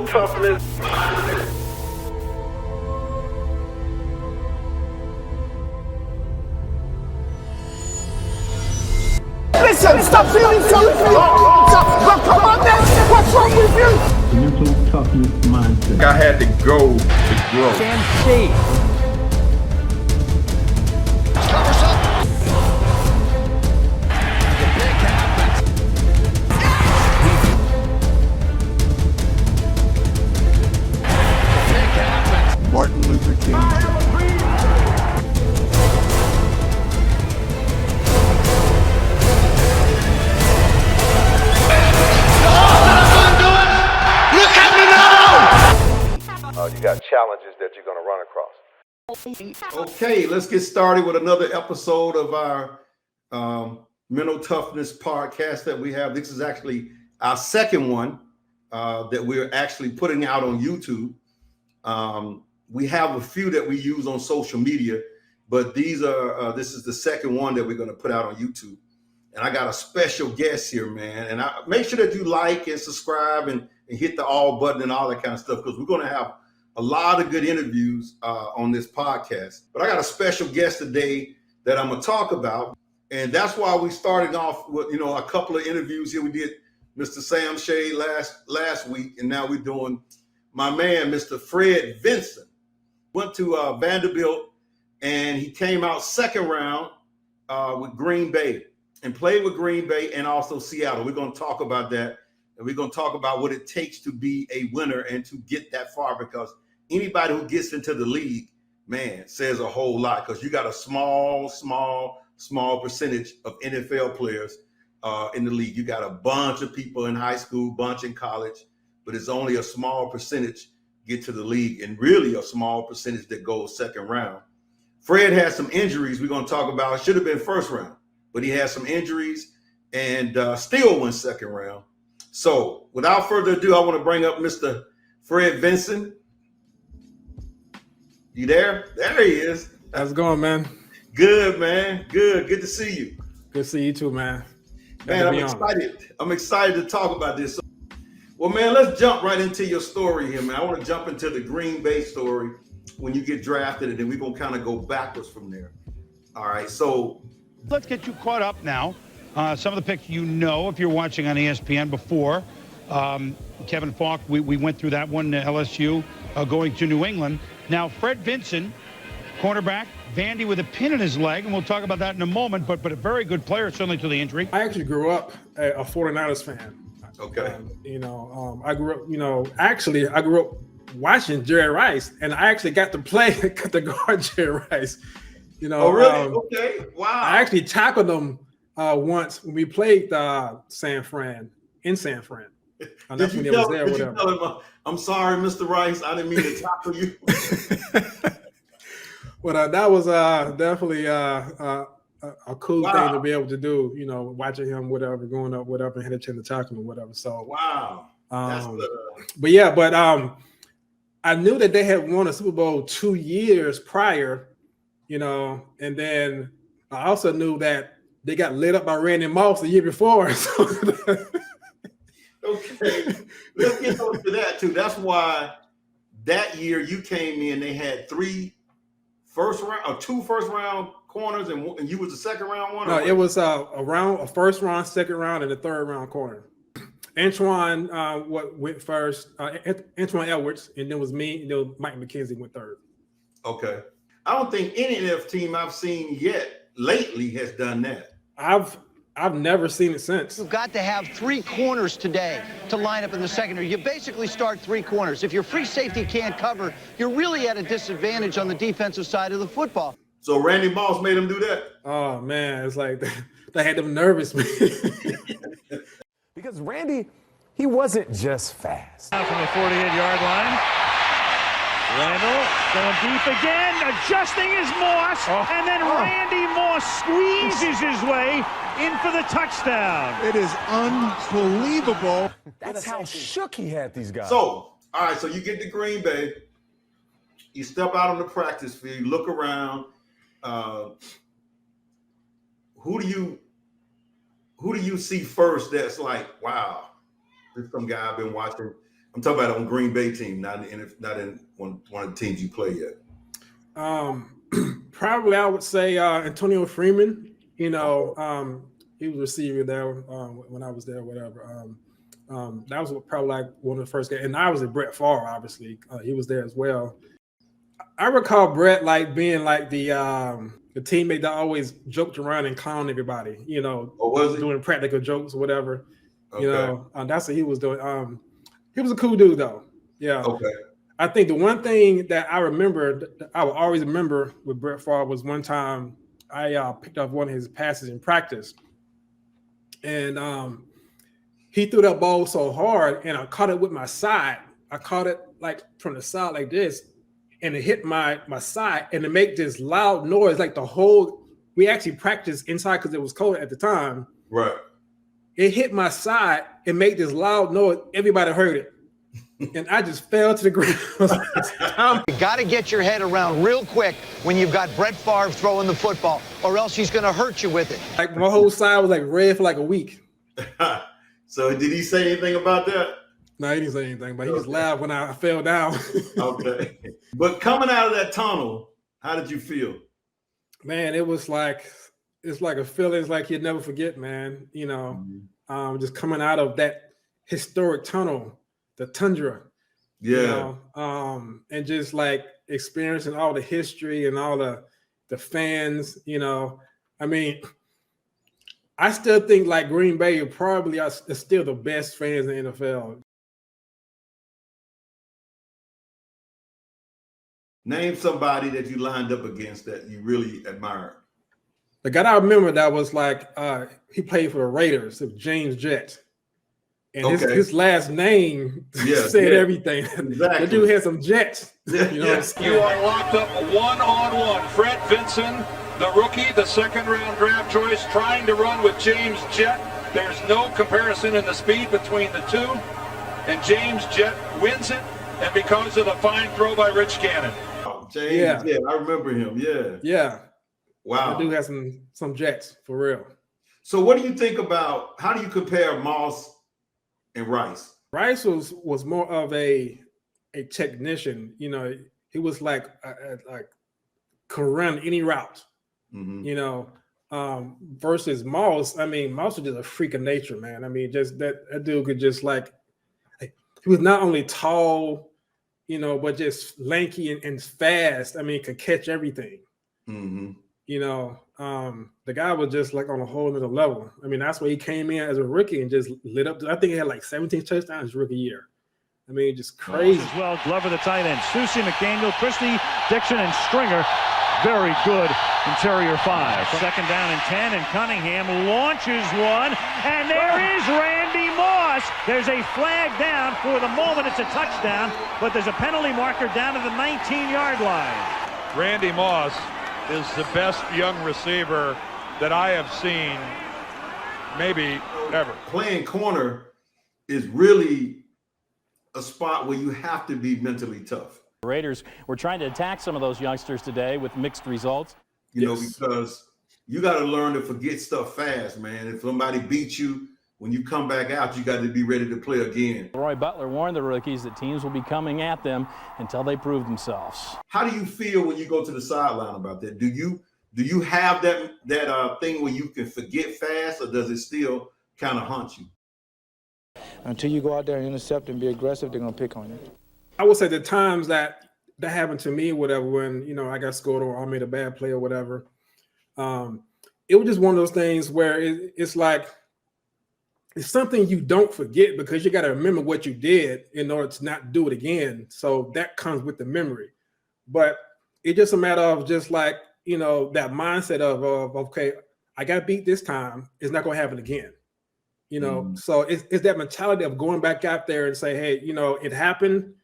mental toughness. Listen, stop feeling sorry for yourself. Come on, man. What's wrong with you? The mental toughness mindset. I had to go to grow. Covers up. The pick happens. The pick happens. Martin Luther King. You got challenges that you're going to run across. Okay, let's get started with another episode of our mental toughness podcast that we have. This is actually our second one that we're actually putting out on YouTube. We have a few that we use on social media, but this is the second one that we're going to put out on YouTube. And I got a special guest here, man. And make sure that you like and subscribe and hit the all button and all that kind of stuff, because we're going to have a lot of good interviews on this podcast. But I got a special guest today that I'm going to talk about. And that's why we started off with, a couple of interviews here. We did Mr. Sam Shea last week, and now we're doing my man, Mr. Fred Vinson. Went to Vanderbilt, and he came out second round with Green Bay and played with Green Bay and also Seattle. We're going to talk about that, and we're going to talk about what it takes to be a winner and to get that far, because anybody who gets into the league, man, says a whole lot, because you got a small percentage of NFL players in the league. You got a bunch of people in high school, bunch in college, but it's only a small percentage get to the league, and really a small percentage that goes second round. Fred has some injuries we're going to talk about. Should have been first round, but he has some injuries and still went second round. So without further ado, I want to bring up Mr. Fred Vinson. You there? There he is. How's it going, man? Good, man. Good to see you. Good to see you too, man. Man, I'm excited. I'm excited to talk about this. Well, man, let's jump right into your story here, man. I want to jump into the Green Bay story when you get drafted, and then we're going to kind of go backwards from there. All right, so let's get you caught up now. Some of the picks if you're watching on ESPN before. Kevin Falk, we went through that one, LSU going to New England. Now, Fred Vinson, cornerback, Vandy with a pin in his leg, and we'll talk about that in a moment, but a very good player, certainly to the injury. I actually grew up a 49ers fan. Okay. I grew up, I grew up watching Jerry Rice, and I actually got to play the guard Jerry Rice. Oh, really? Okay. Wow. I actually tackled him once when we played San Fran. That's when he was there. Did you tell him, I'm sorry, Mr. Rice, I didn't mean to tackle you? Well, that was definitely a cool thing to be able to do. Watching him, whatever, going up, whatever, and had a chance to tackle him, whatever. So wow. But I knew that they had won a Super Bowl 2 years prior, and then I also knew that they got lit up by Randy Moss the year before. So okay, let's get on to that too. That's why that year you came in, they had 2 first round corners, and you was the second round one. No, it was a first round, second round, and a third round corner. Antoine went first. Antoine Edwards, and then was me, and then Mike McKenzie went third. Okay, I don't think any NFL team I've seen yet lately has done that. I've never seen it since. You've got to have 3 corners today to line up in the secondary. You basically start 3 corners. If your free safety can't cover, you're really at a disadvantage on the defensive side of the football. So Randy Moss made him do that? Oh, man, it's like they had them nervous, man. Because Randy, he wasn't just fast. From the 48-yard line. Randall going deep again, adjusting his Moss, and then Randy Moss squeezes his way in for the touchdown. It is unbelievable. That's how shook he had these guys. So, all right, so you get to Green Bay, you step out on the practice field, you look around. Who do you see first that's like, wow, this is some guy I've been watching I'm talking about on Green Bay team, not in one of the teams you play yet. Probably I would say Antonio Freeman. You know, he was a receiver there when I was there, whatever. That was probably like one of the first games. And I was at Brett Favre, obviously. He was there as well. I recall Brett like being like the teammate that always joked around and clowned everybody, you know, doing practical jokes or whatever. Okay. You know, that's what he was doing. He was a cool dude though. Yeah. Okay. I think the one thing that I remember, I would always remember with Brett Favre was one time I picked up one of his passes in practice. And he threw that ball so hard and I caught it with my side. I caught it like from the side like this. And it hit my side and it made this loud noise. Like we actually practiced inside because it was cold at the time. Right. It hit my side and made this loud noise. Everybody heard it. And I just fell to the ground. You got to get your head around real quick when you've got Brett Favre throwing the football, or else he's going to hurt you with it. Like my whole side was like red for like a week. So did he say anything about that? No, he didn't say anything, but he just laughed when I fell down. Okay. But coming out of that tunnel, how did you feel? Man, it's like a feeling it's like you'd never forget, man. You know, just coming out of that historic tunnel, the tundra. Yeah. You know, and just like experiencing all the history and all the fans, you know. I mean, I still think like Green Bay probably is still the best fans in the NFL. Name somebody that you lined up against that you really admired. The guy I remember that was like he played for the Raiders, James Jett. And his last name said everything. Exactly. The dude had some jets. You know You are locked up one-on-one. Fred Vinson, the rookie, the second-round draft choice, trying to run with James Jett. There's no comparison in the speed between the two. And James Jett wins it, and because of the fine throw by Rich Gannon. James, I remember him. Yeah. Wow. I do have some jets for real. So what do you think about, how do you compare Moss and Rice? Rice was more of a technician. You know, he was like could run any route. You know, versus Moss. I mean, Moss was just a freak of nature, man. I mean, just that dude could just like, he was not only tall, you know, but just lanky and fast. I mean, could catch everything. You know, the guy was just like on a whole other level. I mean, that's why he came in as a rookie and just lit up. I think he had like 17 touchdowns his rookie year. I mean, just crazy. As well, Glover the tight end, Susie McDaniel, Christie, Dixon, and Stringer. Very good interior five. Second down and 10, and Cunningham launches one, and there is Randy Moss. There's a flag down. For the moment, it's a touchdown, but there's a penalty marker down to the 19-yard line. Randy Moss is the best young receiver that I have seen maybe ever. Playing corner is really a spot where you have to be mentally tough. The Raiders were trying to attack some of those youngsters today with mixed results. You know, because you got to learn to forget stuff fast, man. If somebody beats you, when you come back out, you got to be ready to play again. Roy Butler warned the rookies that teams will be coming at them until they prove themselves. How do you feel when you go to the sideline about that? Do you have that thing where you can forget fast, or does it still kind of haunt you? Until you go out there and intercept and be aggressive, they're going to pick on you. I would say the times that happened to me, whatever, when, you know, I got scored or I made a bad play or whatever, it was just one of those things where it's like, it's something you don't forget because you got to remember what you did in order to not do it again. So that comes with the memory. But it's just a matter of just like, you know, that mindset of okay, I got beat this time. It's not going to happen again. You know, so it's that mentality of going back out there and say, hey, you know, it happened.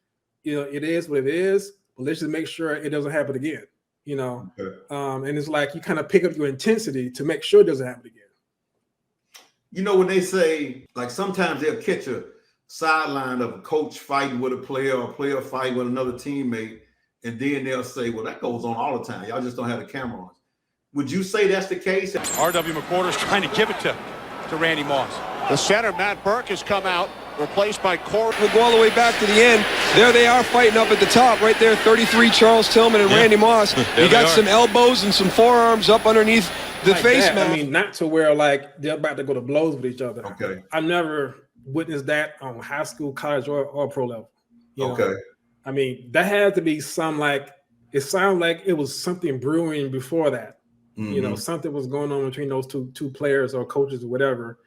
You know, it is what it is. But let's just make sure it doesn't happen again. You know, and it's like you kind of pick up your intensity to make sure it doesn't happen again. You know, when they say, like, sometimes they'll catch a sideline of a coach fighting with a player or a player fighting with another teammate, and then they'll say, well, that goes on all the time. Y'all just don't have the camera on. Would you say that's the case? R.W. McQuarter's trying to give it to Randy Moss. The center, Matt Burke, has come out. replaced by Corey. We'll go all the way back to the end. There they are fighting up at the top right there. 33 Charles Tillman and Randy Moss. You got some elbows and some forearms up underneath the like face that. mask. I mean, not to where like they're about to go to blows with each other. Okay. I've never witnessed that on high school, college, or pro level. You know? Okay. I mean, that had to be some like, it sounded like it was something brewing before that. Mm-hmm. You know, something was going on between those two players or coaches or whatever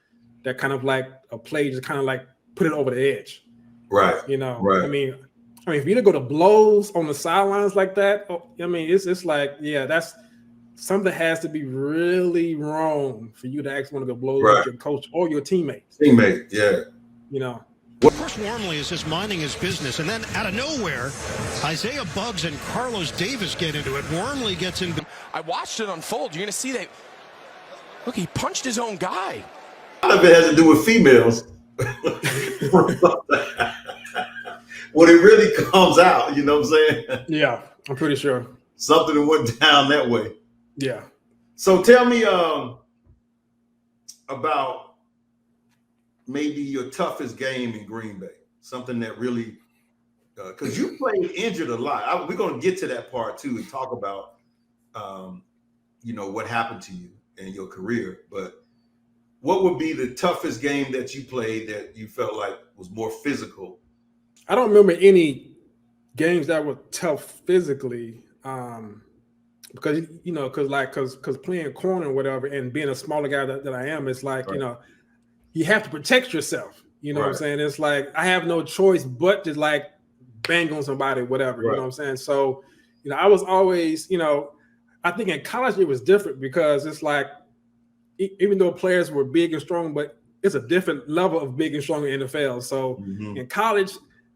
that kind of like a play just kind of like put it over the edge. Right. You know, right. I mean, if you to go to blows on the sidelines like that, I mean, it's like, yeah, that's something has to be really wrong for you to actually want to go blows with your coach or your teammates. Teammate, yeah. You know. Chris Wormley is just minding his business, and then out of nowhere, Isaiah Buggs and Carlos Davis get into it. Wormley gets in. I watched it unfold. You're going to see that. Look, he punched his own guy. A lot of it has to do with females. When it really comes out, you know what I'm saying? Yeah, I'm pretty sure. Something that went down that way. Yeah. So tell me about maybe your toughest game in Green Bay, something that really, because you played injured a lot. We're going to get to that part too and talk about, you know, what happened to you in your career. But what would be the toughest game that you played that you felt like was more physical? I don't remember any games that were tough physically, because you know, because playing corner or whatever, and being a smaller guy that I am, it's like you know. You have to protect yourself. You know what I'm saying? It's like I have no choice but to like bang on somebody, whatever. You know what I'm saying? So, you know, I was always, you know, I think in college it was different because it's like even though players were big and strong, but it's a different level of big and strong in the NFL. So in college,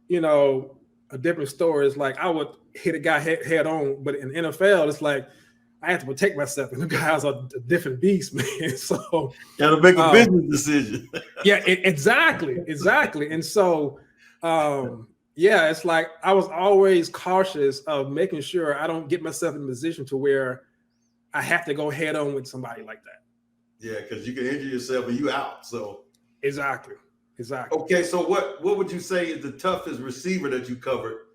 you know, a different story is like I would hit a guy head on, but in NFL, it's like I have to protect myself, and the guys are a different beast, man. So you got to make a business decision. Yeah, exactly. And so, yeah, it's like I was always cautious of making sure I don't get myself in a position to where I have to go head on with somebody like that. Yeah, because you can injure yourself and you out. So exactly. Okay, so what would you say is the toughest receiver that you covered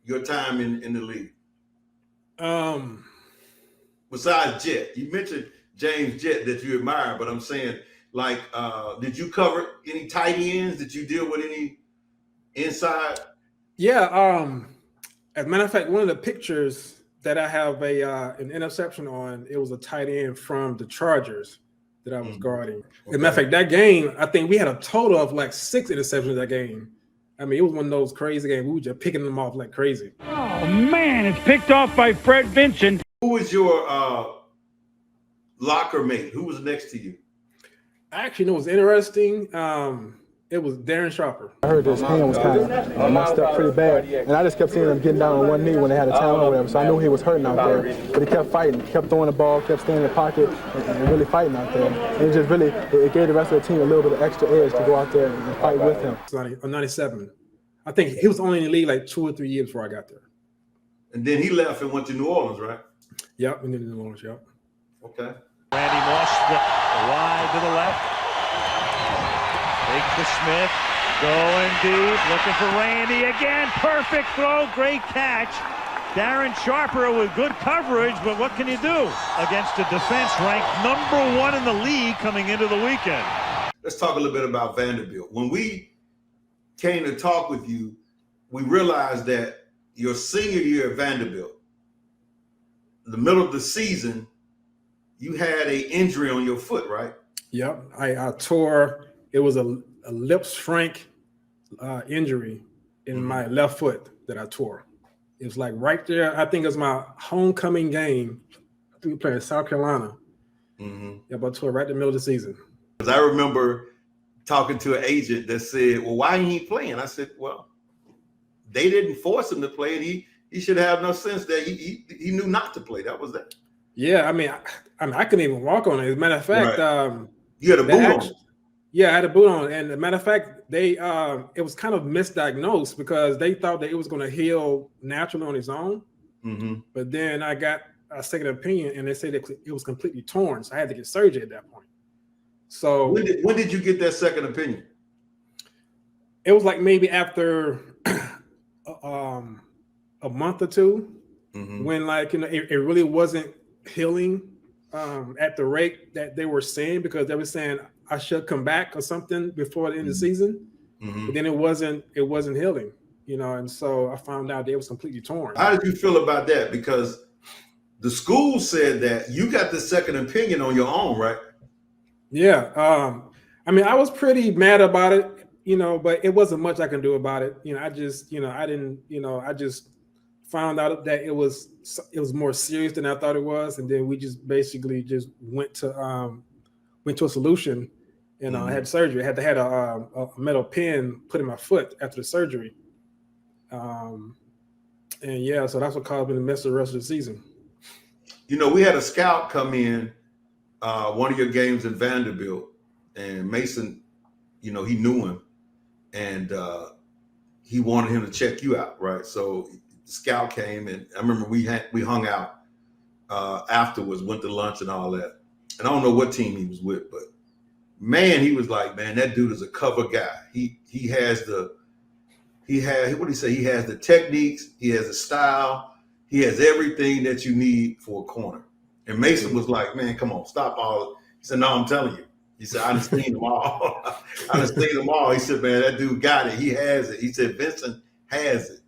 your time in the league? Besides Jet, you mentioned James Jet that you admire, but I'm saying, like, did you cover any tight ends? Did you deal with any inside? Yeah. As a matter of fact, one of the pictures that I have an interception on, it was a tight end from the Chargers that I was guarding. As a matter of fact, that game, I think we had a total of like 6 interceptions that game. I mean, it was one of those crazy games. We were just picking them off like crazy. Oh, man, it's picked off by Fred Vinson. Who was your locker mate? Who was next to you? Actually, you know what's interesting? It was Darren Sharper. I heard his hand was kind of messed up pretty bad, and I just kept seeing him getting down on one knee when they had a timeout or whatever, so I knew he was hurting out there. But he kept fighting, kept throwing the ball, kept staying in the pocket, and really fighting out there. And it just really, it gave the rest of the team a little bit of extra edge to go out there and fight with him. 97. I think he was only in the league like 2 or 3 years before I got there. And then he left and went to New Orleans, right? Yep, and then New Orleans, yep. Okay. Randy Moss wide to the left. Big to Smith. Going deep. Looking for Randy again. Perfect throw. Great catch. Darren Sharper with good coverage, but what can you do against a defense ranked #1 in the league coming into the weekend? Let's talk a little bit about Vanderbilt. When we came to talk with you, we realized that your senior year at Vanderbilt, in the middle of the season, you had an injury on your foot, right? Yep, I tore. It was a Lips-Frank injury in my left foot that I tore. It was like right there. I think it was my homecoming game. I think we played in South Carolina. Yeah, but I tore right in the middle of the season. Because I remember talking to an agent that said, "Well, why ain't he playing?" I said, "Well, they didn't force him to play, and he should have no sense that he knew not to play. That was that." Yeah, I mean, I couldn't even walk on it. As a matter of fact, you had a boot on. Yeah, I had a boot on, and as a matter of fact, they it was kind of misdiagnosed because they thought that it was going to heal naturally on its own. But then I got a second opinion, and they said that it was completely torn, so I had to get surgery at that point. So when did you get that second opinion? It was like maybe after a month or two, when like it really wasn't healing at the rate that they were saying, because they were saying I should come back or something before the end of the season, but then it wasn't healing, and so I found out it was completely torn. How did you feel about that? Because the school said that you got the second opinion on your own, right? Yeah. I mean, I was pretty mad about it, but it wasn't much I can do about it. I just, I didn't, I just found out that it was more serious than I thought it was. And then we just basically just went to a solution, and I had surgery. I had to have a metal pin put in my foot after the surgery. And yeah, so that's what caused me to miss the rest of the season. We had a scout come in one of your games in Vanderbilt, and Mason, he knew him, and he wanted him to check you out, right? So the scout came, and I remember we hung out afterwards, went to lunch and all that. And I don't know what team he was with, but man, he was like, man, that dude is a cover guy. He has what do you say? He has the techniques, he has the style, he has everything that you need for a corner. And Mason was like, man, come on, stop all. He said, no, I'm telling you. He said, I done seen them all. I done seen them all. He said, man, that dude got it. He has it. He said, Vinson has it.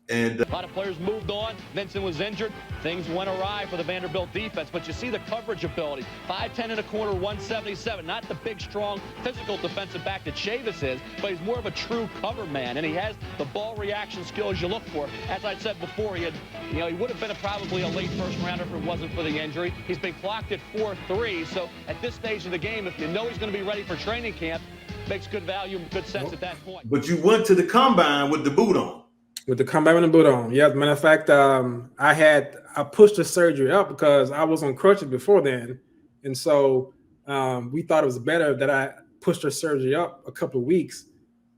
And a lot of players moved on. Vinson was injured. Things went awry for the Vanderbilt defense, but you see the coverage ability. 5'10" in a corner, 177. Not the big, strong, physical defensive back that Chavis is, but he's more of a true cover man, and he has the ball reaction skills you look for. As I said before, he would have been probably a late first rounder if it wasn't for the injury. He's been clocked at 4.3, so at this stage of the game, if you know he's going to be ready for training camp, makes good value and good sense at that point. But you went to the combine with the boot on. With the combine and the boot on. Yeah, as a matter of fact, I pushed the surgery up because I was on crutches before then. And so we thought it was better that I pushed the surgery up a couple of weeks,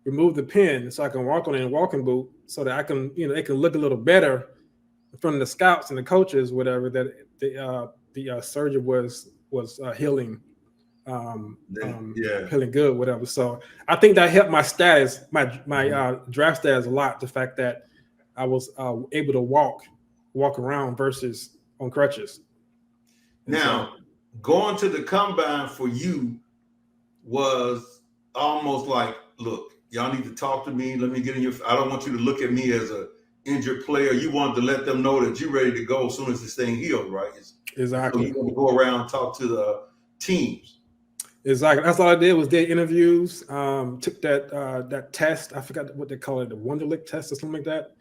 remove the pin so I can walk on it in a walking boot, so that I can, it can look a little better from the scouts and the coaches, whatever, that the surgery was healing. Feeling good, whatever. So I think that helped my status, my draft status a lot. The fact that I was able to walk around versus on crutches. Now, going to the combine for you was almost like, look, y'all need to talk to me. Let me get in your. I don't want you to look at me as a injured player. You wanted to let them know that you're ready to go as soon as this thing heals, right? Exactly. So you want to go around and talk to the teams. Exactly. That's all I did was did interviews. Took that test. I forgot what they call it, the Wonderlic test or something like that.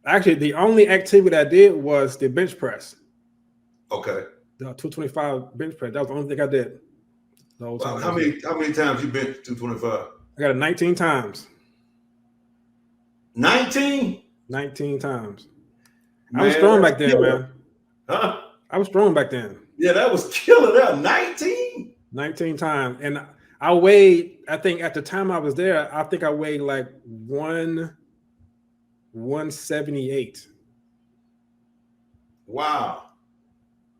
Actually, the only activity I did was the bench press. Okay. The 225 bench press. That was the only thing I did. The whole time. How many times you benched 225? I got it 19 times. 19? 19 times. Man, I was strong back then, man. Huh? I was strong back then. Yeah, that was killer. That 19? 19 times. And I weighed, I think at the time I was there, I think I weighed like 178. Wow.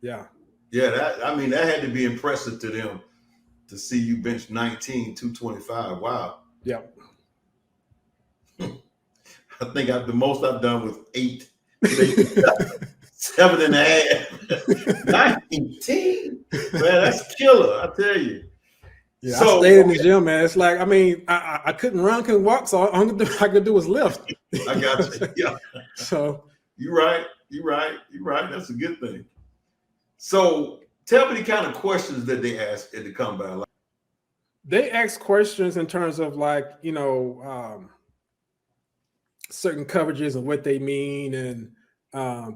Yeah. Yeah, that had to be impressive to them to see you bench 19, 225. Wow. Yeah. I think the most I've done was 8. 7.5. 19. Man, that's killer, I tell you. Yeah, so, I stayed in the gym, man. It's like, I couldn't run, couldn't walk, so all I could do was lift. I got you. Yeah. So you're right. That's a good thing. So tell me the kind of questions that they ask at the combine. They ask questions in terms of like, certain coverages and what they mean and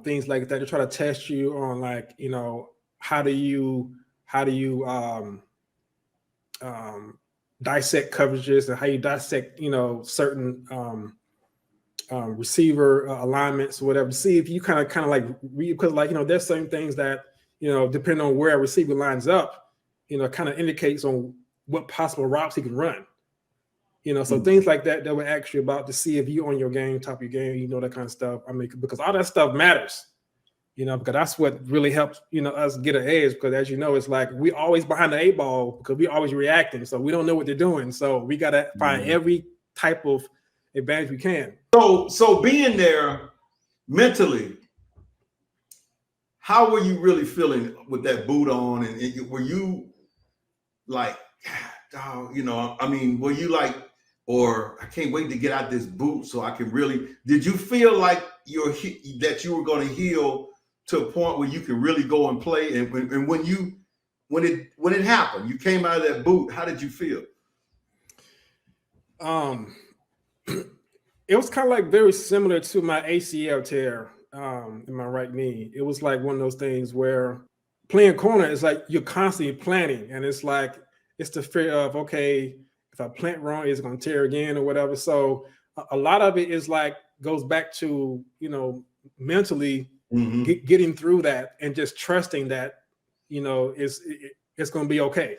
things like that. They try to test you on like, how do you dissect coverages and how you dissect, certain receiver alignments or whatever, to see if you kind of like read, because like, there's certain things that, depending on where a receiver lines up, kind of indicates on what possible routes he can run. So things like that we're actually about to see if you on your game, top of your game, that kind of stuff. Because all that stuff matters. You know, because that's what really helps, you know, us get an edge. Because as you know, it's like we always behind the 8 ball because we always reacting. So we don't know what they're doing. So we got to find every type of advantage we can. So being there mentally, how were you really feeling with that boot on? And were you like, dog, you know, I mean, were you like, or I can't wait to get out this boot so I can really, did you feel like that you were going to heal to a point where you can really go and play? And when it happened, you came out of that boot, how did you feel? It was kind of like very similar to my ACL tear in my right knee. It was like one of those things where playing corner is like you're constantly planning, and it's like it's the fear of, okay, if I plant wrong, it's going to tear again or whatever. So a lot of it is like goes back to, you know, mentally getting through that and just trusting that, you know, it's going to be okay.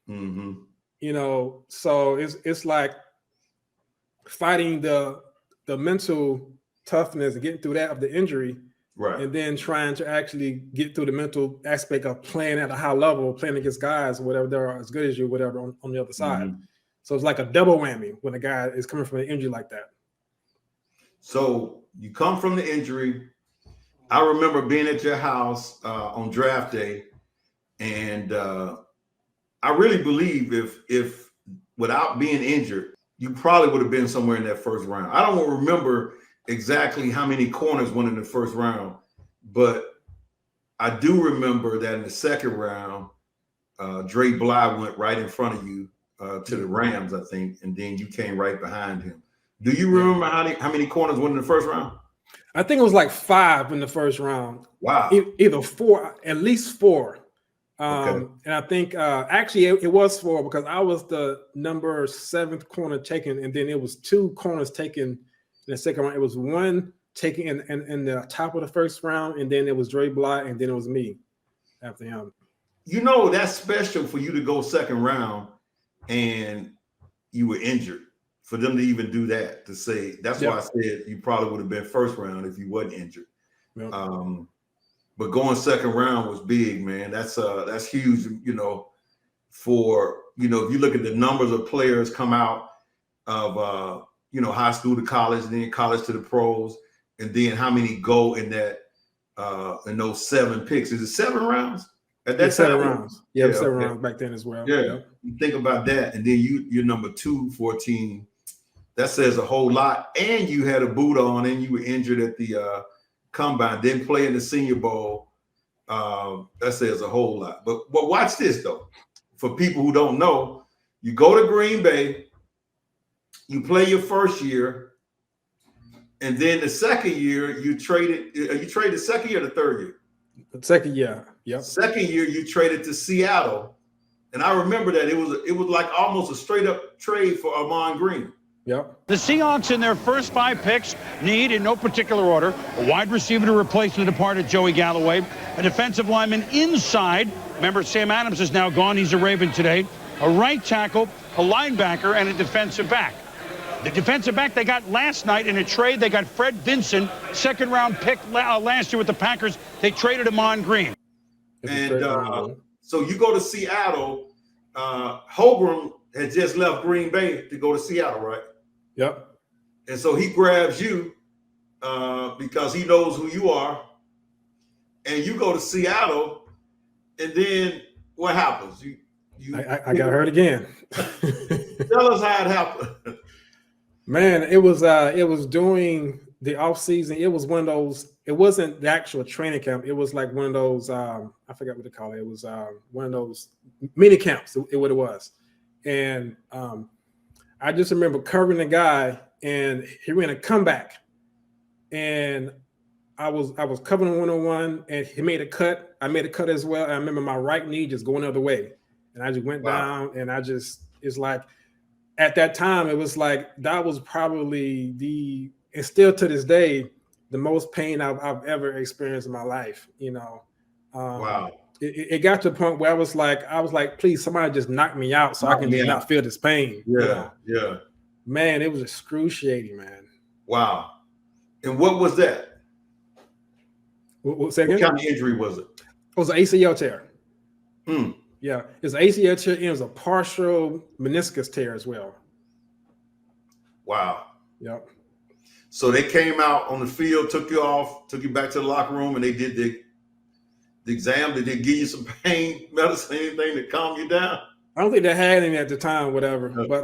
You know, so it's like fighting the mental toughness and getting through that of the injury, right? And then trying to actually get through the mental aspect of playing at a high level, playing against guys or whatever that are as good as you, whatever on the other side. So it's like a double whammy when a guy is coming from an injury like that. So you come from the injury. I remember being at your house on draft day, and I really believe if without being injured, you probably would have been somewhere in that first round. I don't remember exactly how many corners went in the first round, but I do remember that in the second round, Dre Bly went right in front of you to the Rams, I think, and then you came right behind him. Do you remember how many corners went in the first round? I think it was like 5 in the first round. Wow. Either 4, at least 4. Okay. And I think actually it was 4 because I was the number 7th corner taken, and then it was 2 corners taken in the second round. It was 1 taken in the top of the first round, and then it was Dre Bly, and then it was me after him. You know, that's special for you to go second round and you were injured. For them to even do that, to say, that's why I said you probably would have been first round if you wasn't injured. Yep. But going second round was big, man. That's huge, you know, for, you know, if you look at the numbers of players come out of, you know, high school to college, and then college to the pros, and then how many go in that, in those 7 picks. Is it 7 rounds? At that 7 rounds. Yeah, 7 rounds back then as well. Yeah. You think about that, and then you're number 214. That says a whole lot. And you had a boot on, and you were injured at the combine, didn't play in the Senior Bowl. That says a whole lot. But watch this, though. For people who don't know, you go to Green Bay, you play your first year, and then the second year you traded the second year or the third year? The second year, yeah. Second year you traded to Seattle. And I remember that it was like almost a straight up trade for Ahman Green. Yep. The Seahawks in their first 5 picks need, in no particular order, a wide receiver to replace the departed Joey Galloway, a defensive lineman inside. Remember, Sam Adams is now gone. He's a Raven today. A right tackle, a linebacker, and a defensive back. The defensive back they got last night in a trade, they got Fred Vinson, second-round pick last year with the Packers. They traded Ahman Green. And so you go to Seattle. Holgram had just left Green Bay to go to Seattle, right? Yep. And so he grabs you because he knows who you are. And you go to Seattle, and then what happens? I got hurt again. Tell us how it happened. Man, it was during the off season. It was one of those. It wasn't the actual training camp. It was like one of those. I forgot what they call it. It was one of those mini camps. What it was, and I just remember covering the guy, and he ran a comeback, and I was covering 1-on-1, and he made a cut. I made a cut as well. And I remember my right knee just going the other way, and I just went down, and it's like. At that time, it was like that was probably and still to this day, the most pain I've ever experienced in my life. You know, wow. It got to the point where I was like, please, somebody just knock me out so I can just not feel this pain. Yeah, you know? Yeah. Man, it was excruciating, man. Wow. And what was that? What kind of injury was it? It was an ACL tear. Hmm. Yeah, it's an ACL tear and it was a partial meniscus tear as well. Wow. Yep. So they came out on the field, took you off, took you back to the locker room, and they did the exam. Did they give you some pain medicine, anything to calm you down? I don't think they had any at the time, whatever. But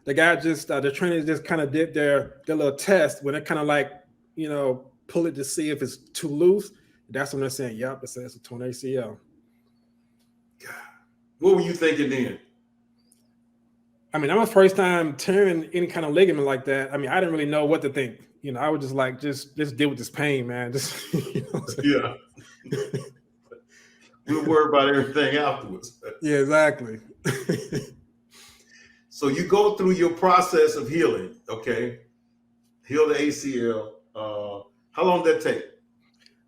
the guy just the trainers just kind of did their little test when they kind of like, you know, pull it to see if it's too loose. That's when they're saying, "Yep, it's a torn ACL." What were you thinking then? I mean, I'm a first time tearing any kind of ligament like that. I mean, I didn't really know what to think. You know, I was just like, just deal with this pain, man. Just you know yeah. We'll worry about everything afterwards. Yeah, exactly. So you go through your process of healing, okay? Heal the ACL. How long did that take?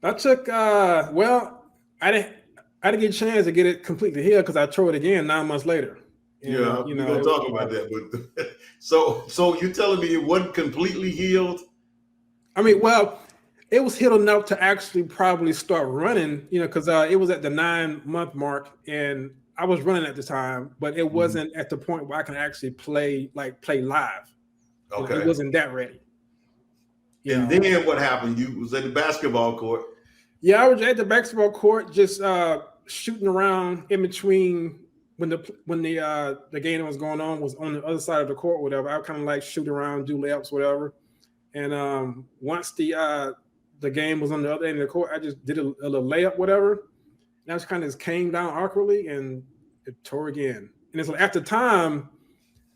That took well, I didn't get a chance to get it completely healed because I tore it again 9 months later. And, yeah, we're gonna talk about that. But so you're telling me it wasn't completely healed? I mean, well, it was healed enough to actually probably start running, you know, because it was at the 9-month mark and I was running at the time, but it wasn't at the point where I can actually play live. Okay. You know, it wasn't that ready. And then what happened? You was at the basketball court. Yeah, I was at the basketball court just shooting around in between when the game was going on was on the other side of the court, whatever. I would kind of like shoot around, do layups, whatever. And once the game was on the other end of the court, I just did a little layup, whatever. And I just kind of just came down awkwardly and it tore again. And it's like at the time,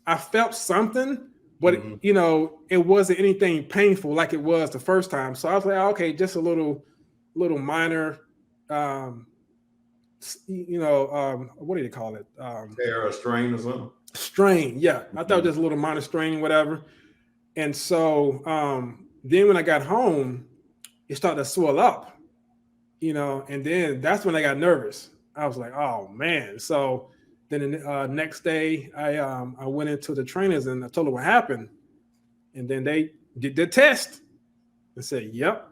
I felt something, but you know, it wasn't anything painful like it was the first time. So I was like, okay, just a little minor, you know, what do you call it? Tear or strain or something? Strain, yeah. I thought just a little minor strain, whatever. And so then when I got home, it started to swell up, you know, and then that's when I got nervous. I was like, oh man. So then the next day I went into the trainers and I told them what happened. And then they did the test and said, yep,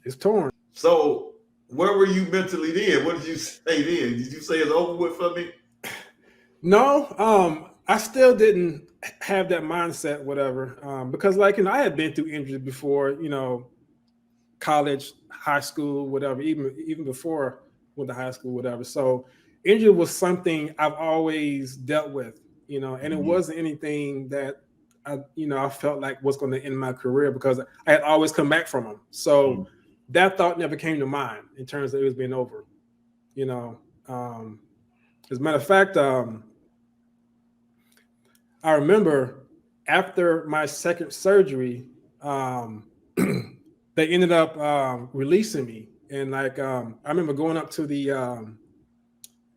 it's torn. So where were you mentally then? What did you say then? Did you say it's over with for me? No, I still didn't have that mindset, whatever, because like, you know, I had been through injuries before, you know, college, high school, whatever, even before with the high school, whatever. So injury was something I've always dealt with, you know, and it wasn't anything that I felt like was going to end my career because I had always come back from them. So that thought never came to mind in terms of it was being over, you know. As a matter of fact, I remember after my second surgery, they ended up releasing me. And like, I remember going up to the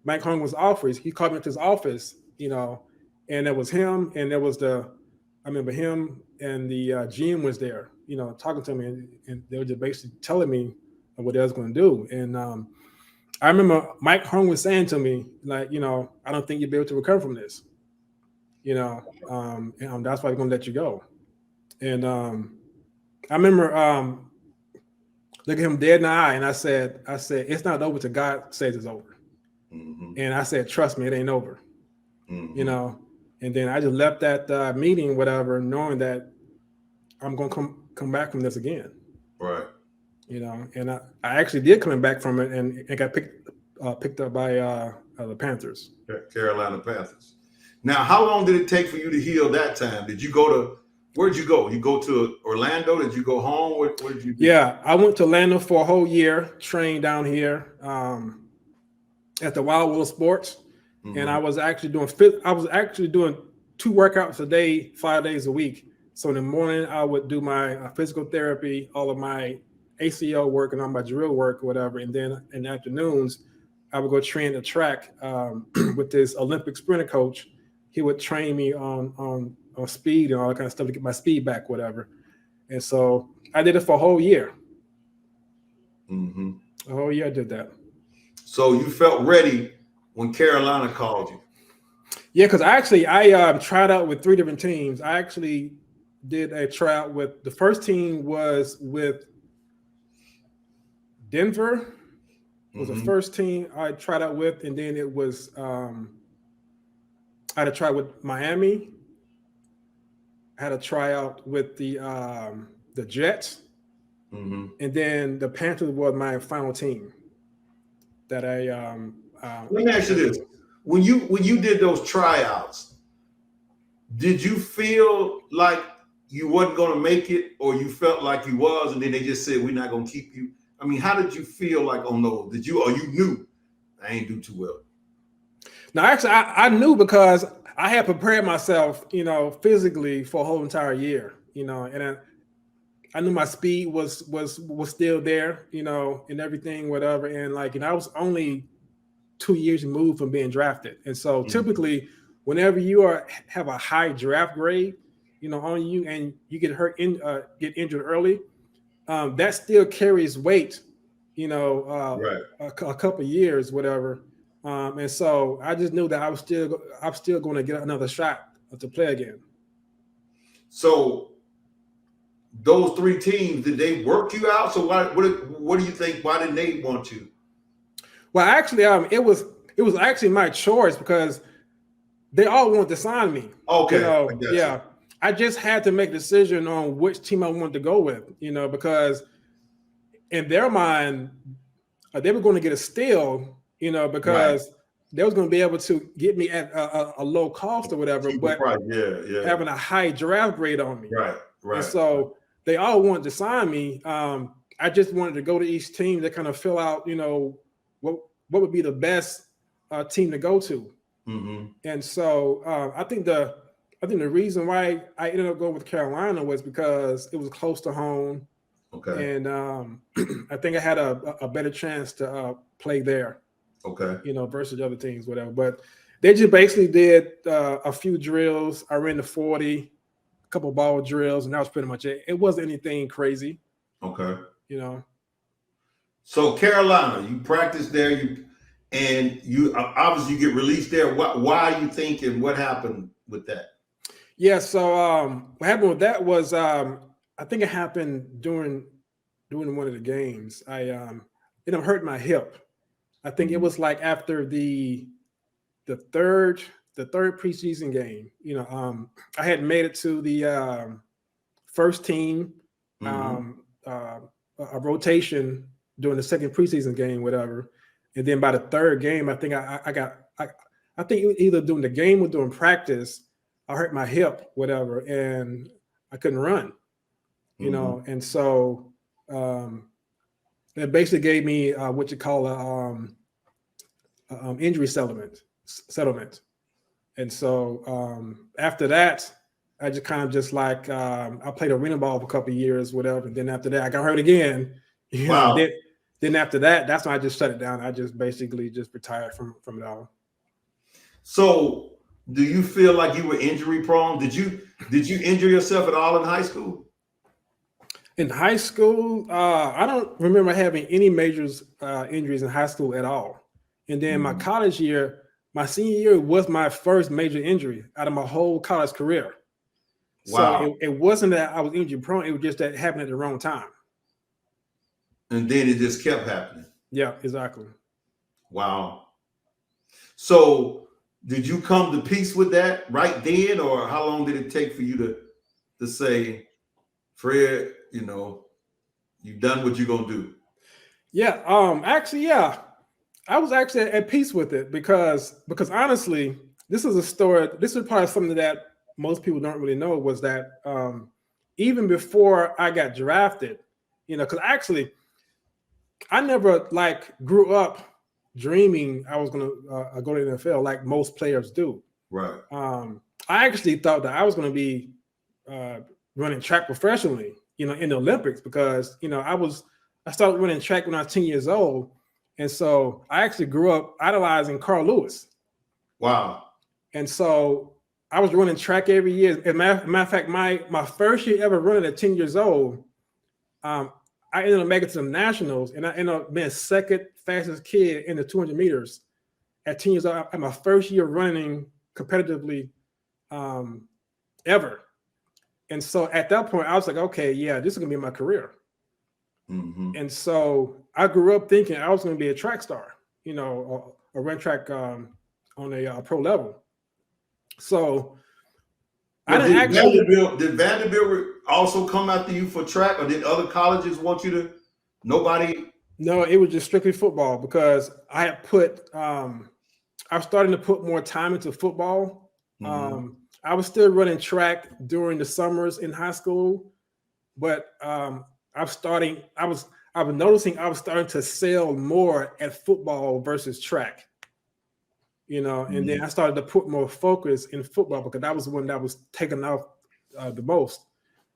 Mike Holmgren's office. He called me to his office, you know, and it was him and there was I remember him and the GM was there, you know, talking to me and they were just basically telling me what they was going to do. And I remember Mike Holmgren was saying to me, like, you know, I don't think you'll be able to recover from this, you know, and that's why I'm going to let you go. And I remember looking him dead in the eye and I said, it's not over till God says it's over. And I said, trust me, it ain't over, you know. And then I just left that meeting, whatever, knowing that I'm going to come back from this again. Right. You know, and I actually did come back from it and it got picked up by the Panthers. Carolina Panthers. Now, how long did it take for you to heal that time? Did you go to, where'd you go? You go to Orlando? Did you go home? What did you do? Yeah, I went to Orlando for a whole year, trained down here at the Wild World Sports. And I was actually doing 2 workouts a day, 5 days a week. So in the morning, I would do my physical therapy, all of my ACL work and all my drill work, or whatever. And then in the afternoons, I would go train the track with this Olympic sprinter coach. He would train me on speed and all that kind of stuff to get my speed back, whatever. And so I did it for a whole year. A whole year I did that. So you felt ready when Carolina called you? Yeah, because I tried out with 3 different teams. I actually did a tryout with, the first team was with Denver was the first team I tried out with, and then it was I had to try with Miami. I had a tryout with the Jets, and then the Panthers was my final team that I. Let me ask you this: when you did those tryouts, did you feel like you wasn't going to make it, or you felt like you was, and then they just said we're not going to keep you? I mean, how did you feel like on those? Did you, or you knew I ain't do too well? No, actually, I knew because I had prepared myself, physically for a whole entire year, and I knew my speed was still there, and everything, whatever. And I was only 2 years removed from being drafted. And so typically whenever you have a high draft grade, on you, and you get get injured early, that still carries weight, right. a couple of years, whatever. And so I just knew that I'm still going to get another shot to play again. So those three teams, did they work you out? So what do you think? Why didn't they want you? Well, actually, it was actually my choice because they all wanted to sign me. Okay. Yeah. I just had to make a decision on which team I wanted to go with, because in their mind, they were going to get a steal, because they was going to be able to get me at a low cost or whatever, but having a high draft grade on me. Right. And so they all wanted to sign me. I just wanted to go to each team to kind of fill out, what would be the best team to go to. And so I think the reason why I ended up going with Carolina was because it was close to home. Okay. And I think I had a better chance to play there. Okay. Versus the other teams, whatever. But they just basically did a few drills. I ran the 40, a couple ball drills, and that was pretty much it. It wasn't anything crazy. Okay. So Carolina, you practiced there, you obviously you get released there. Why you think, and what happened with that? Yeah. So what happened with that was I think it happened during one of the games. I ended up hurting my hip. I think it was like after the third preseason game. I had made it to the first team a rotation during the second preseason game, whatever. And then by the third game, I think I think either during the game or during practice, I hurt my hip, whatever, and I couldn't run. And so it basically gave me what you call a injury settlement. And so after that, I just kind of I played arena ball for a couple of years, whatever. And then after that, I got hurt again. Wow. Then after that, that's when I just shut it down. I just basically just retired from it all. So do you feel like you were injury prone? Did you injure yourself at all in high school? In high school, I don't remember having any major injuries in high school at all. And then my college year, my senior year was my first major injury out of my whole college career. Wow. So it wasn't that I was injury prone. It was just that it happened at the wrong time. And then it just kept happening. Yeah, exactly. Wow. So did you come to peace with that right then, or how long did it take for you to say, Fred, you've done what you're gonna do? Yeah, actually, yeah. I was actually at peace with it because honestly, this is a story. This is probably something that most people don't really know, was that even before I got drafted, because actually I never grew up dreaming I was gonna go to the NFL like most players do. Right. I actually thought that I was gonna be running track professionally, in the Olympics, because I started running track when I was 10 years old. And so I actually grew up idolizing Carl Lewis. Wow. And so I was running track every year. As a matter of fact, my first year ever running at 10 years old, I ended up making it to the nationals, and I ended up being second fastest kid in the 200 meters at 10 years old. At my first year running competitively ever. And so at that point, I was like, okay, yeah, this is gonna be my career. And so I grew up thinking I was going to be a track star, you know, or run track on a pro level. So I didn't actually. Did Vanderbilt also come after you for track, or did other colleges want you to? Nobody. No, it was just strictly football because I had put. I was starting to put more time into football. I was still running track during the summers in high school, but I was noticing I was starting to sell more at football versus track. You know, and then I started to put more focus in football because that was the one that was taken off the most.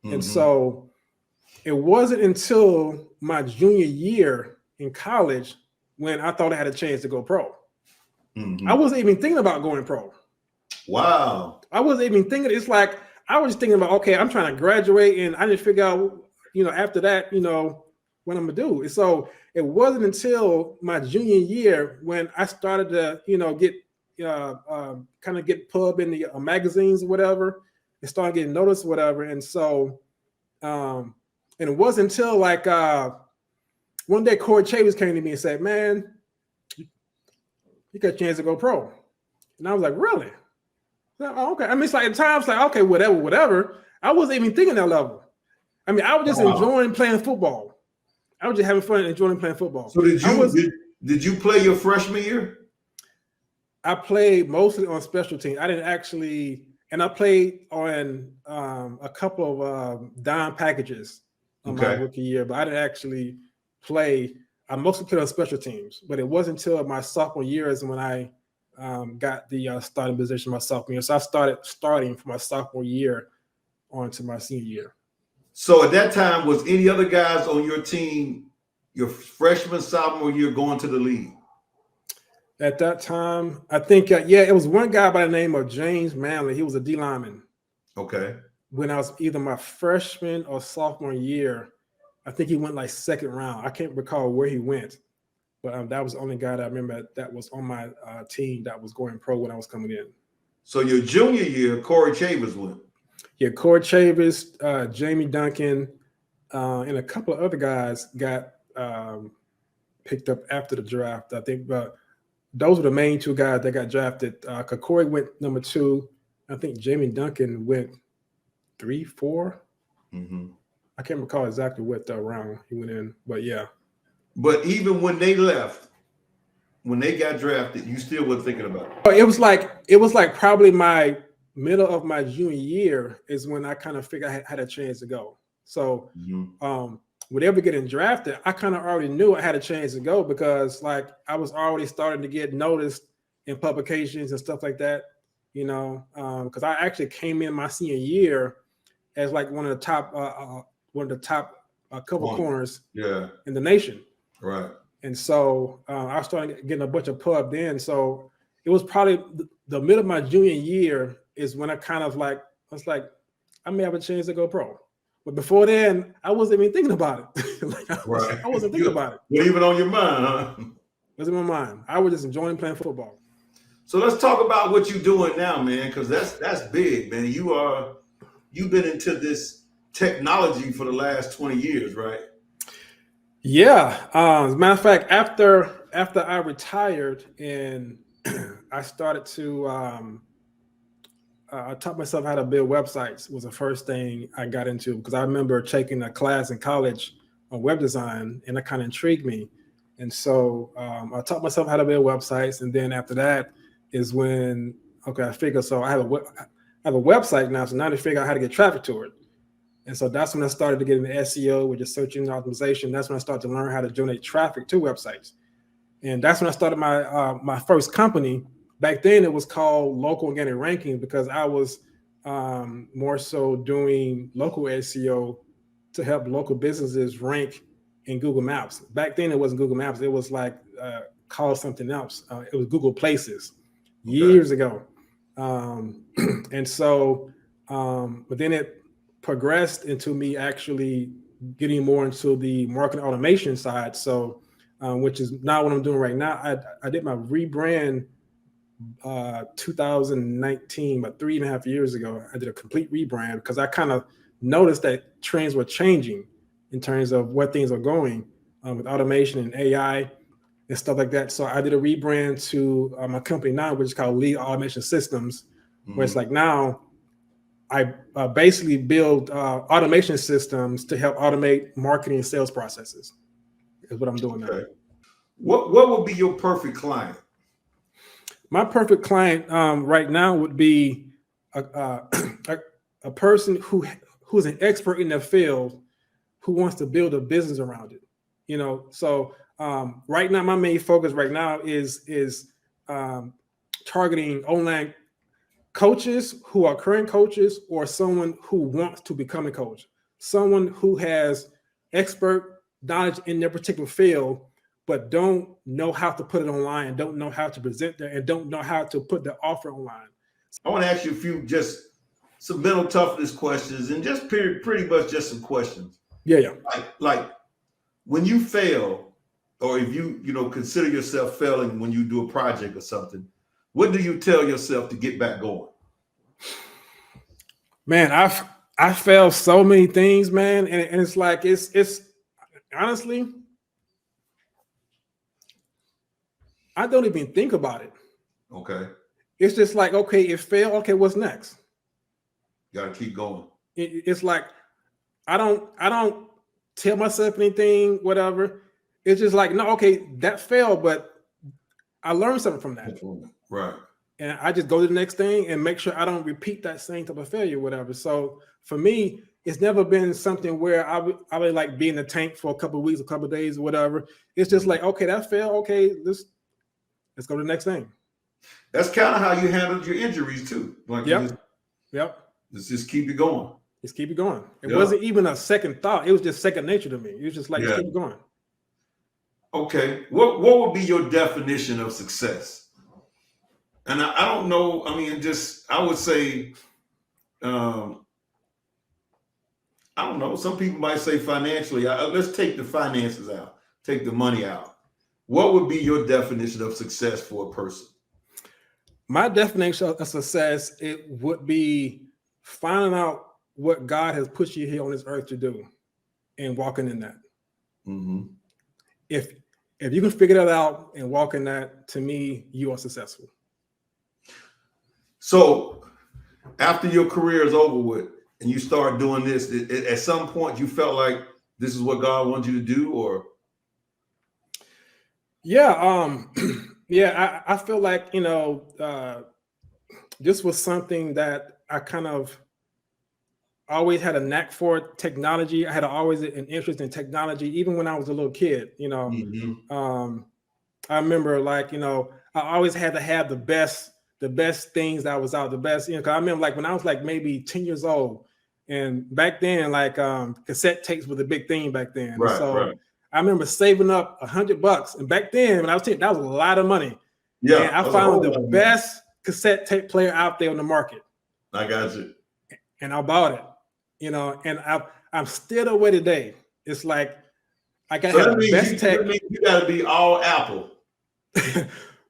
And so it wasn't until my junior year in college when I thought I had a chance to go pro. I wasn't even thinking about going pro. Wow. I wasn't even thinking. It's like I was just thinking about, okay, I'm trying to graduate, and I didn't figure out, you know, after that, you know, what I'm gonna do. And so it wasn't until my junior year when I started to, you know, get kind of get pub in the magazines or whatever, and started getting noticed or whatever. And so, and it wasn't until like one day Corey Chavis came to me and said, "Man, you got a chance to go pro." And I was like, "Really?" Oh, okay. I mean, it's like at times, like, okay, whatever. I wasn't even thinking that level. I mean, I was just enjoying playing football. I was just having fun enjoying playing football. So did you play your freshman year? I played mostly on special teams. I didn't actually, and I played on a couple of dime packages on my rookie year, but I didn't actually play. I mostly played on special teams, but it wasn't until my sophomore year is when I got the starting position my sophomore year. So I started starting from my sophomore year on to my senior year. So at that time, was any other guys on your team, your freshman, sophomore year, going to the league? At that time, I think, it was one guy by the name of James Manley. He was a D lineman. Okay. When I was either my freshman or sophomore year, I think he went like second round. I can't recall where he went, but that was the only guy that I remember that was on my team that was going pro when I was coming in. So your junior year, Corey Chavis went. Yeah, Corey Chavis, Jamie Duncan, and a couple of other guys got picked up after the draft. I think those were the main two guys that got drafted. Corey went number 2. I think Jamie Duncan went 3, 4. I can't recall exactly what round he went in, but yeah. But even when they left, when they got drafted, you still weren't thinking about it. It was like probably my middle of my junior year is when I kind of figured I had a chance to go. So whatever getting drafted, I kind of already knew I had a chance to go because like I was already starting to get noticed in publications and stuff like that, you know, because I actually came in my senior year as like one of the top couple corners in the nation. Right. And so I started getting a bunch of pub then. So it was probably the middle of my junior year is when I kind of like, I was like, I may have a chance to go pro. But before then, I wasn't even thinking about it. I wasn't thinking about it. Not even on your mind, huh? It wasn't in my mind. I was just enjoying playing football. So let's talk about what you're doing now, man, because that's big, man. You've been into this technology for the last 20 years, right? Yeah. As a matter of fact, after I retired and I started to I taught myself how to build websites was the first thing I got into because I remember taking a class in college on web design and that kind of intrigued me. And so I taught myself how to build websites. And then after that is when, I figured, so I have a website now. So now to figure out how to get traffic to it. And so that's when I started to get into SEO, which is search engine optimization. That's when I started to learn how to generate traffic to websites. And that's when I started my first company. Back then, it was called Local Organic Ranking because I was more so doing local SEO to help local businesses rank in Google Maps. Back then, it wasn't Google Maps. It was like called something else. It was Google Places years ago. And so, but then it progressed into me actually getting more into the marketing automation side. So, which is not what I'm doing right now. I did my rebrand 2019, about 3.5 years ago. I did a complete rebrand because I kind of noticed that trends were changing. in terms of where things are going with automation and AI and stuff like that. So I did a rebrand to my company now, which is called Lead Automation Systems, where it's like now I basically build automation systems to help automate marketing and sales processes. Is what I'm doing now. What would be your perfect client? My perfect client right now would be a person who's an expert in their field who wants to build a business around it. You know, so right now my main focus right now is targeting online coaches who are current coaches or someone who wants to become a coach, someone who has expert knowledge in their particular field, but don't know how to put it online, don't know how to present that, and don't know how to put the offer online. I want to ask you a few just some mental toughness questions and just pretty much just some questions. Yeah. Like when you fail, or if you consider yourself failing when you do a project or something, what do you tell yourself to get back going? Man, I failed so many things, man, and it's like it's honestly, I don't even think about it. Okay. It's just like, okay, it failed. Okay, what's next? You got to keep going. It's like I don't tell myself anything, whatever. It's just like, no, okay, that failed, but I learned something from that. Right. And I just go to the next thing and make sure I don't repeat that same type of failure, whatever. So for me, it's never been something where I would like be in the tank for a couple of weeks, a couple of days, or whatever. It's just like, okay, that failed. Okay, let's go to the next thing. That's kind of how you handled your injuries too. Like Yep. Let's just keep it going. Just keep it going. It wasn't even a second thought. It was just second nature to me. It was just like, just keep it going. Okay. What would be your definition of success? And I don't know. I mean, I would say, I don't know. Some people might say financially. Let's take the finances out, take the money out. What would be your definition of success for a person? My definition of success, it would be finding out what God has put you here on this earth to do and walking in that. Mm-hmm. If you can figure that out and walk in that, to me, you are successful. So after your career is over with and you start doing this, at some point you felt like this is what God wanted you to do, or? Yeah. Yeah, I feel like, this was something that I kind of always had a knack for technology. I had always an interest in technology, even when I was a little kid, Mm-hmm. I remember like, I always had to have the best things that was out, the best, 'cause I remember like when I was like maybe 10 years old, and back then, like cassette tapes were the big thing back then. Right, so right. I remember saving up $100. And back then, when I was 10, that was a lot of money. Yeah. And I found the best cassette tape player out there on the market. I got you. And I bought it, and I'm still away today. It's like I got to have the best tech. You got to be all Apple.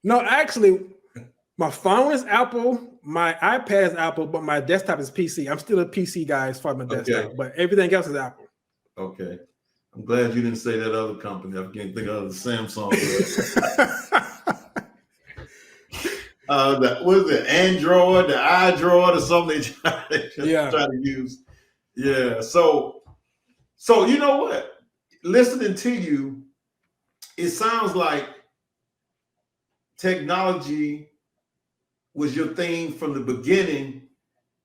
No, actually, my phone is Apple, my iPad is Apple, but my desktop is PC. I'm still a PC guy as far as my desktop, but everything else is Apple. Okay. I'm glad you didn't say that other company. I can't think of the Samsung. What is it? Android, the iDroid, or something they try to use. Yeah. So you know what? Listening to you, it sounds like technology was your thing from the beginning,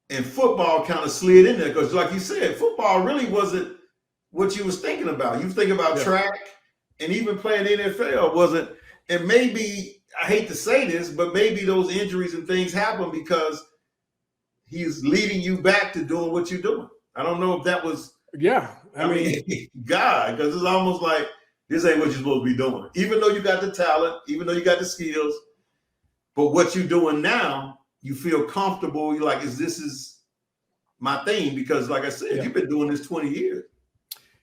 and football kind of slid in there because, like you said, football really wasn't what you was thinking about. You think about track, and even playing NFL wasn't. And maybe, I hate to say this, but maybe those injuries and things happen because he's leading you back to doing what you're doing. I don't know if that was. Yeah, I mean, God, because it's almost like this ain't what you're supposed to be doing. Even though you got the talent, even though you got the skills, but what you're doing now, you feel comfortable. You're like, this is my thing? Because, like I said, you've been doing this 20 years.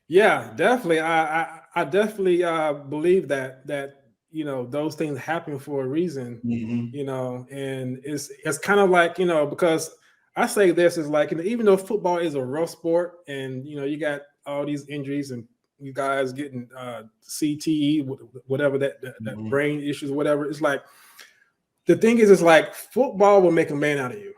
Yeah, definitely. I definitely believe that those things happen for a reason. Mm-hmm. And it's kind of like, because I say this is like, even though football is a rough sport, and you got all these injuries and you guys getting CTE, whatever that brain issues, whatever. It's like the thing is, it's like football will make a man out of you.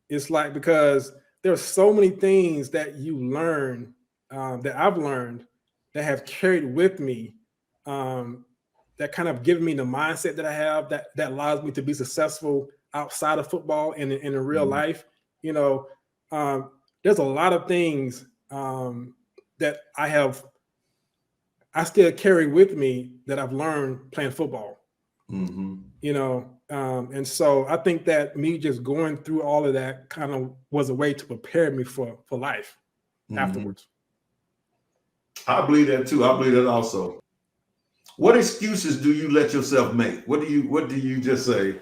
It's like because there's so many things that you learn that I've learned that have carried with me that kind of give me the mindset that I have that allows me to be successful outside of football and in real life. You know, there's a lot of things that I still carry with me that I've learned playing football. You know, and so I think that me just going through all of that kind of was a way to prepare me for life afterwards. I believe that too. I believe that also. What excuses do you let yourself make? What do you just say?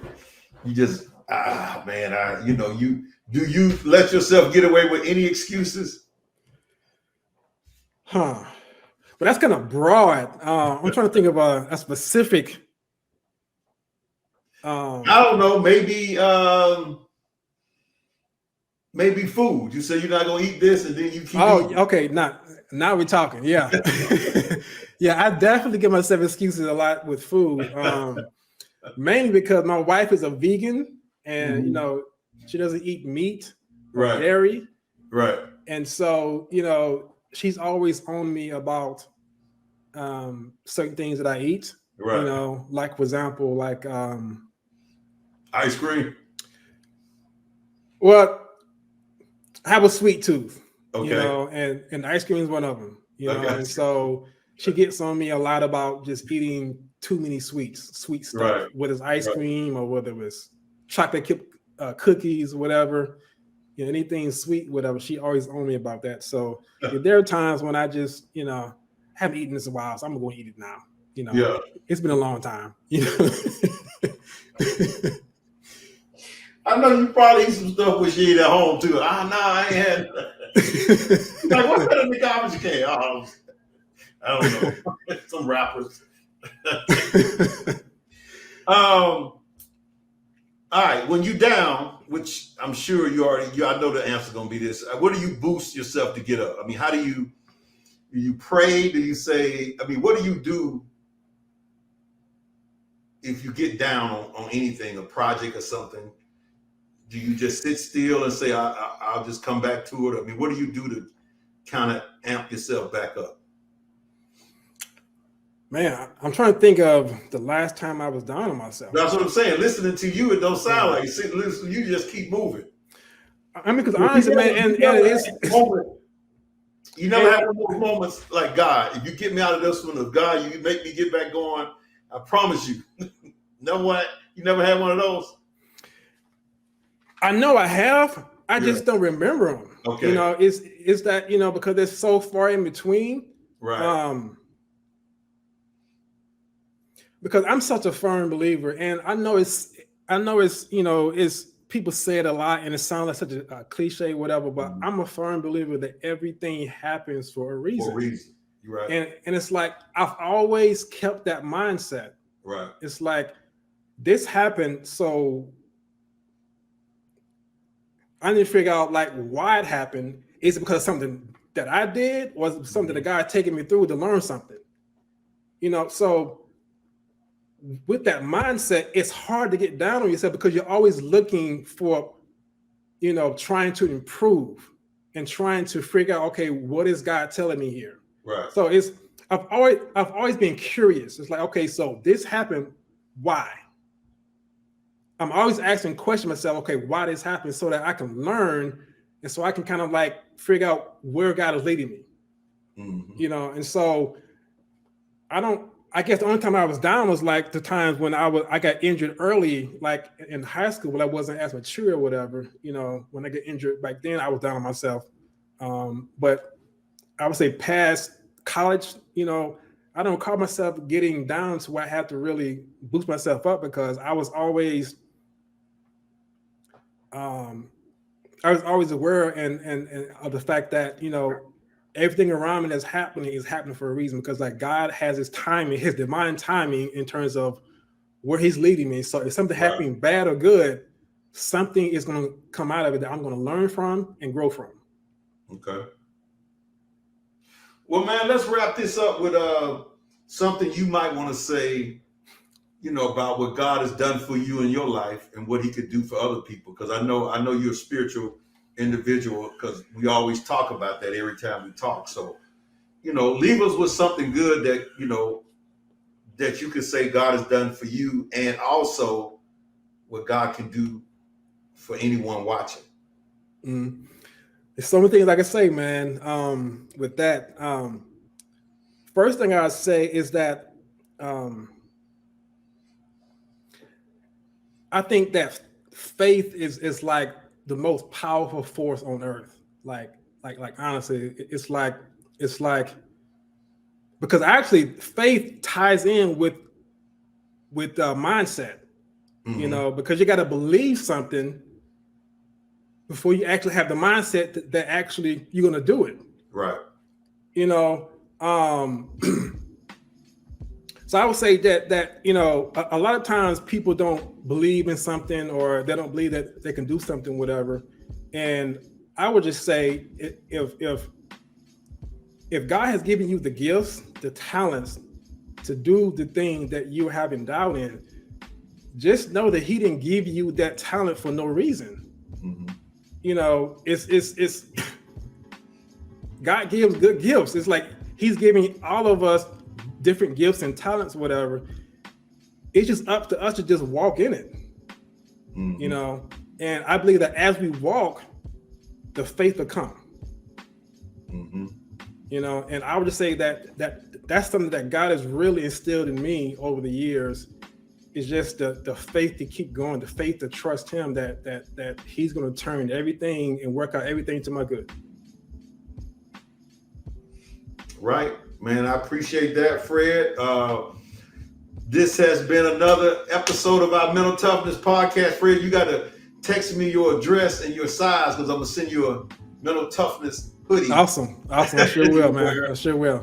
You just man, do you let yourself get away with any excuses? But that's kind of broad. I'm trying to think of a specific. I don't know. Maybe food. You say you're not gonna eat this, and then you keep eating. Okay. Now we're talking. Yeah, yeah. I definitely give myself excuses a lot with food, mainly because my wife is a vegan, and you know she doesn't eat meat or dairy. Right. And so you know she's always on me about certain things that I eat. Right. You know, like for example, like ice cream. Well, I have a sweet tooth. Okay. You know, and ice cream is one of them. You know, and so she gets on me a lot about just eating too many sweet stuff, whether it's ice cream or whether it was chocolate chip cookies, whatever. You know, anything sweet, whatever. She always on me about that. So there are times when I just, you know, haven't eaten this in a while, so I'm gonna eat it now. You know, it's been a long time. You know. I know you probably eat some stuff which you eat at home too. No, I ain't had. Like, what's that in the garbage can? I don't know. Some rappers. All right, when you down, which I'm sure I know the answer is gonna be this. What do you boost yourself to get up? I mean, how do you pray? Do you say? I mean, what do you do if you get down on anything, a project or something? Do you just sit still and say, I'll just come back to it? I mean, what do you do to kind of amp yourself back up? Man, I'm trying to think of the last time I was down on myself. That's what I'm saying. Listening to you, it don't sound like it. Listen, you just keep moving. I mean, because honestly, man, and it's you never have one of those moments like, God, if you get me out of this one, if God, you make me get back going, I promise you. Know what? You never had one of those? I know I have. I just don't remember them. Okay. You know, it's that, you know, because they're so far in between. Right. Because I'm such a firm believer, and I know it's, you know, it's people say it a lot and it sounds like such a cliche, whatever, but I'm a firm believer that everything happens for a reason. For a reason. You're right. And it's like I've always kept that mindset. Right. It's like this happened, so I need to figure out like why it happened. Is it because of something that I did, or was it something the guy taking me through to learn something? You know, so with that mindset, it's hard to get down on yourself because you're always looking for, you know, trying to improve and trying to figure out, okay, what is God telling me here? Right. So I've always been curious. It's like, okay, so this happened, why? I'm always asking questions myself, okay, why this happened, so that I can learn and so I can kind of like figure out where God is leading me. You know, and so I guess the only time I was down was like the times when I got injured early, like in high school, when I wasn't as mature or whatever. You know, when I get injured back then, I was down on myself. But I would say past college, you know, I don't call myself getting down to where I have to really boost myself up, because I was always aware and of the fact that, you know, everything around me that's happening is happening for a reason, because like God has his timing, his divine timing in terms of where he's leading me. So if something happening bad or good, something is going to come out of it that I'm going to learn from and grow from. Okay. Well, man, let's wrap this up with something you might want to say, about what God has done for you in your life and what he could do for other people. Because I know you're a spiritual individual, because we always talk about that every time we talk. So, leave us with something good that, that you can say God has done for you, and also what God can do for anyone watching. There's so many things I can say, man. With that, first thing I'd say is that I think that faith is like the most powerful force on earth. Like honestly, it's like because actually faith ties in with mindset. Because you got to believe something before you actually have the mindset that actually you're going to do it. Right. So I would say that a lot of times people don't believe in something, or they don't believe that they can do something, whatever. And I would just say, if God has given you the gifts, the talents to do the thing that you have doubt in, just know that he didn't give you that talent for no reason. It's God gives good gifts. It's like he's giving all of us different gifts and talents, whatever. It's just up to us to just walk in it. And I believe that as we walk, the faith will come. And I would just say that's something that God has really instilled in me over the years. Is just the faith to keep going, the faith to trust him that he's going to turn everything and work out everything to my good. Right, man. I appreciate that, Fred. This has been another episode of our Mental Toughness Podcast. Fred, you got to text me your address and your size, because I'm going to send you a Mental Toughness hoodie. Awesome. I sure will, man. I sure will.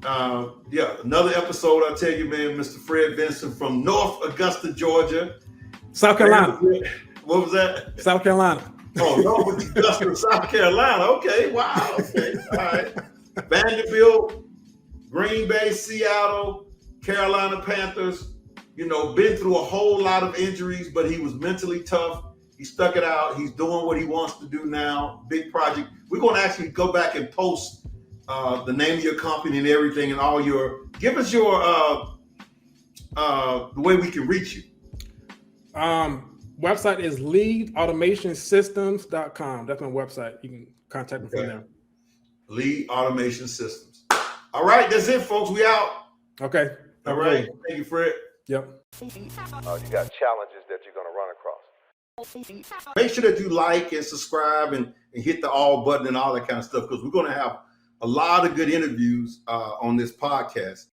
Another episode, I tell you, man. Mr. Fred Vinson from North Augusta, Georgia. South Carolina. What was that? South Carolina. Oh, North Augusta, South Carolina. Okay, wow. Okay, all right. Vanderbilt, Green Bay, Seattle, Carolina Panthers. Been through a whole lot of injuries, but he was mentally tough. He stuck it out. He's doing what he wants to do now. Big project. We're going to actually go back and post the name of your company and everything, and all your, give us your the way we can reach you. Website is leadautomationsystems.com. That's my website. You can contact me from there. Lead Automation Systems. All right, that's it, folks. We out. Okay. All right. Thank you, Fred. Yep. You got challenges that you're going to run across. Make sure that you like and subscribe and hit the all button and all that kind of stuff, because we're going to have a lot of good interviews on this podcast.